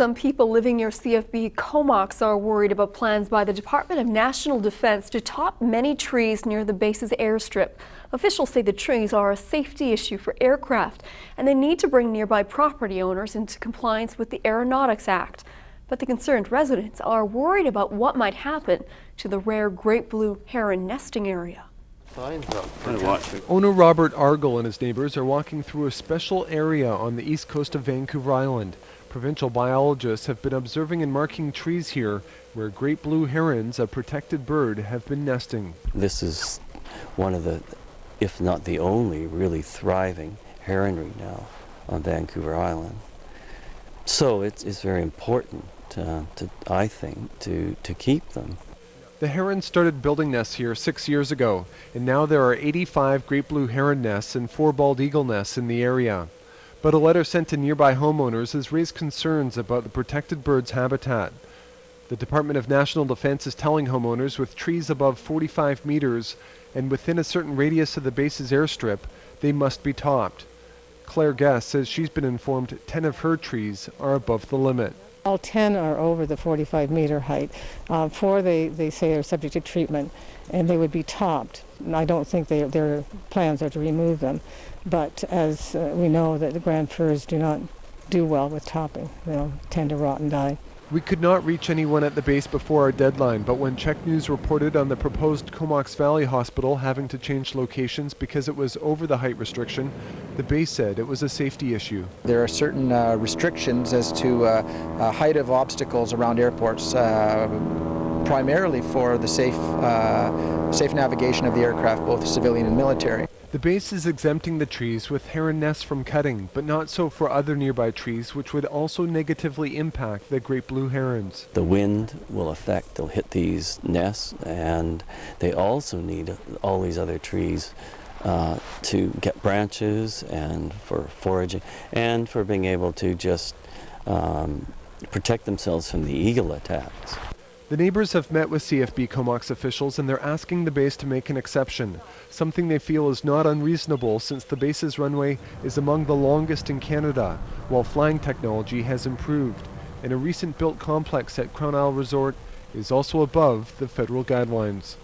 Some people living near CFB Comox are worried about plans by the Department of National Defense to top many trees near the base's airstrip. Officials say the trees are a safety issue for aircraft, and they need to bring nearby property owners into compliance with the Aeronautics Act. But the concerned residents are worried about what might happen to the rare great blue heron nesting area. Owner Robert Argel and his neighbors are walking through a special area on the east coast of Vancouver Island. Provincial biologists have been observing and marking trees here where great blue herons, a protected bird, have been nesting. This is one of the, if not the only, really thriving heronry now on Vancouver Island. So it's very important, I think, to keep them. The herons started building nests here 6 years ago, and now there are 85 great blue heron nests and 4 bald eagle nests in the area. But a letter sent to nearby homeowners has raised concerns about the protected bird's habitat. The Department of National Defense is telling homeowners with trees above 45 meters and within a certain radius of the base's airstrip, they must be topped. Claire Guest says she's been informed 10 of her trees are above the limit. All 10 are over the 45-meter height. 4 they say are subject to treatment, and they would be topped. And I don't think their plans are to remove them. But as we know that the grand firs do not do well with topping. They'll tend to rot and die. We could not reach anyone at the base before our deadline, but when Czech News reported on the proposed Comox Valley Hospital having to change locations because it was over the height restriction, the base said it was a safety issue. There are certain restrictions as to height of obstacles around airports, primarily for the safe navigation of the aircraft, both civilian and military. The base is exempting the trees with heron nests from cutting, but not so for other nearby trees, which would also negatively impact the great blue herons. The wind will they'll hit these nests, and they also need all these other trees to get branches and for foraging and for being able to just protect themselves from the eagle attacks. The neighbors have met with CFB Comox officials and they're asking the base to make an exception, something they feel is not unreasonable since the base's runway is among the longest in Canada, while flying technology has improved, and a recent built complex at Crown Isle Resort is also above the federal guidelines.